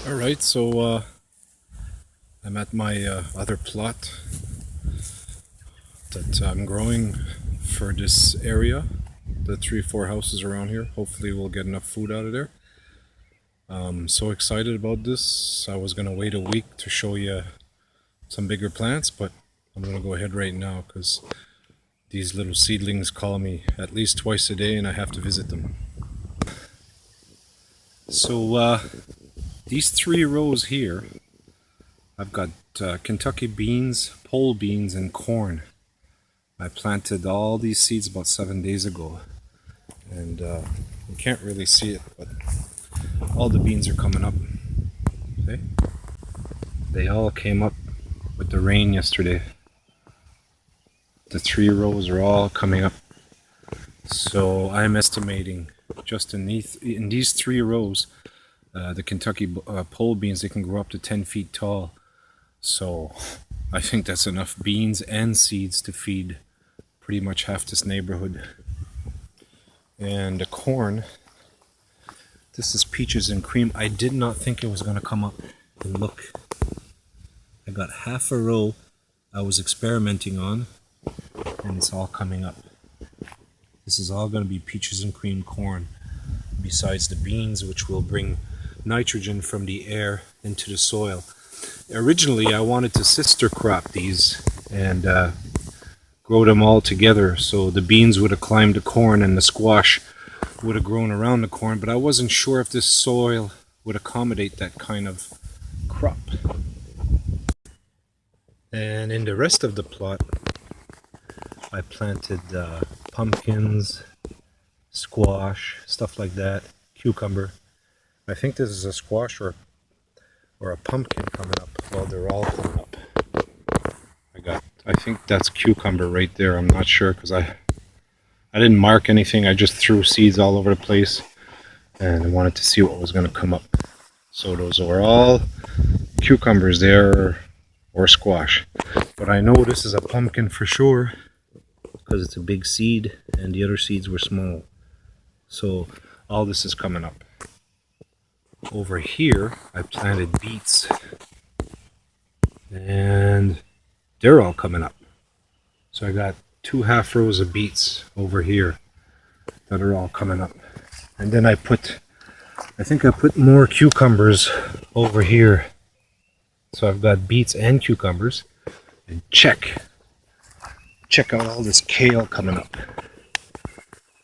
Alright, so I'm at my other plot that I'm growing for this area, the 3 or 4 houses around here. Hopefully we'll get enough food out of there. I'm so excited about this. I was going to wait a week to show you some bigger plants, but I'm going to go ahead right now because these little seedlings call me at least twice a day and I have to visit them. So these 3 rows here, I've got Kentucky beans, pole beans, and corn. I planted all these seeds about 7 days ago, and you can't really see it, but all the beans are coming up. Okay? They all came up with the rain yesterday. The 3 rows are all coming up. So I'm estimating just in these 3 rows, the Kentucky pole beans, they can grow up to 10 feet tall. So I think that's enough beans and seeds to feed pretty much half this neighborhood. And the corn, this is peaches and cream. I did not think it was going to come up. And look, I got half a row I was experimenting on, and it's all coming up. This is all going to be peaches and cream corn, besides the beans, which will bring nitrogen from the air into the soil. Originally, I wanted to sister crop these and grow them all together, so the beans would have climbed the corn and the squash would have grown around the corn, but I wasn't sure if this soil would accommodate that kind of crop. And in the rest of the plot, I planted pumpkins, squash, stuff like that, cucumber. I think this is a squash or a pumpkin coming up. Well, they're all coming up. I think that's cucumber right there. I'm not sure because I didn't mark anything. I just threw seeds all over the place and I wanted to see what was going to come up. So those are all cucumbers there or squash. But I know this is a pumpkin for sure because it's a big seed and the other seeds were small. So all this is coming up. Over here, I planted beets and they're all coming up. So I got 2 half rows of beets over here that are all coming up. And then I think I put more cucumbers over here. So I've got beets and cucumbers. And check out all this kale coming up.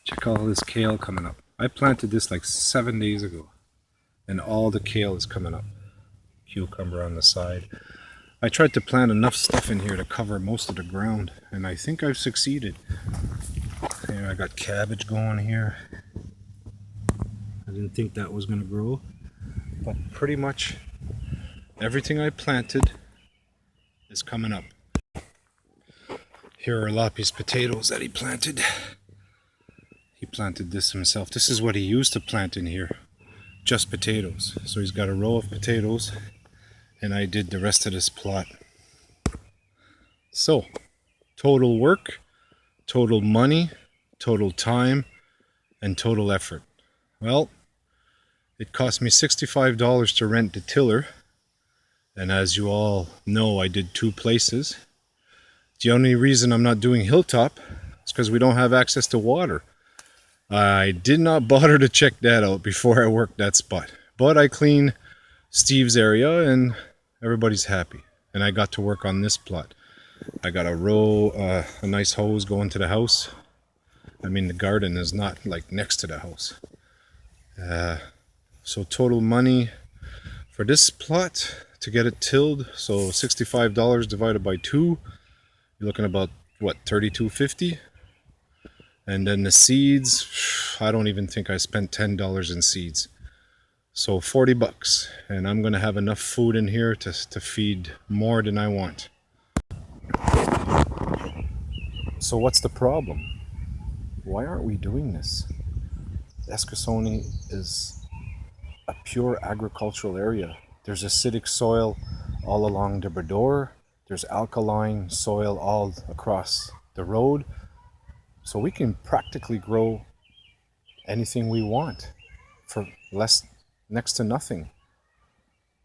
Check out all this kale coming up. I planted this like 7 days ago. And all the kale is coming up. Cucumber on the side. I tried to plant enough stuff in here to cover most of the ground, and I think I've succeeded. And I got cabbage going here. I didn't think that was going to grow, but pretty much everything I planted is coming up. Here are Lapi's potatoes that he planted. He planted this himself. This is what he used to plant in here, just potatoes. So he's got a row of potatoes, and I did the rest of this plot. So, total work, total money, total time, and total effort. Well, it cost me $65 to rent the tiller, and as you all know, I did 2 places. The only reason I'm not doing Hilltop is because we don't have access to water. I did not bother to check that out before I worked that spot, but I cleaned Steve's area and everybody's happy. And I got to work on this plot. I got a nice hose going to the house. I mean, the garden is not like next to the house. So total money for this plot to get it tilled, so $65 divided by 2, you're looking about what, $32.50? And then the seeds, I don't even think I spent $10 in seeds. So $40, and I'm gonna have enough food in here to feed more than I want. So what's the problem? Why aren't we doing this? Eskasoni is a pure agricultural area. There's acidic soil all along the Brador. There's alkaline soil all across the road. So we can practically grow anything we want for next to nothing.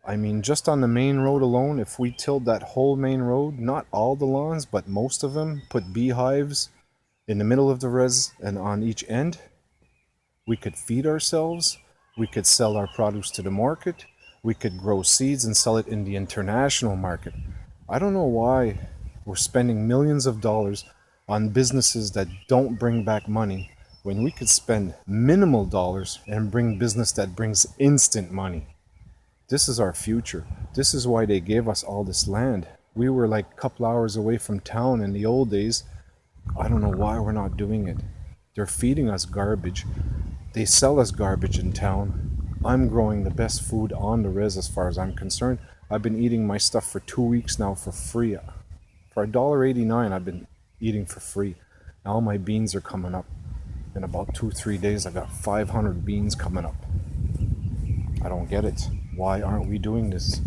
I mean, just on the main road alone, if we tilled that whole main road, not all the lawns, but most of them, put beehives in the middle of the res and on each end, we could feed ourselves, we could sell our produce to the market, we could grow seeds and sell it in the international market. I don't know why we're spending millions of dollars on businesses that don't bring back money when we could spend minimal dollars and bring business that brings instant money. This is our future. This is why they gave us all this land. We were like a couple hours away from town in the old days. I don't know why we're not doing it. They're feeding us garbage. They sell us garbage in town. I'm growing the best food on the res as far as I'm concerned. I've been eating my stuff for 2 weeks now for free. For $1.89 I've been eating for free. Now my beans are coming up. In about 2-3 days I got 500 beans coming up. I don't get it. Why aren't we doing this?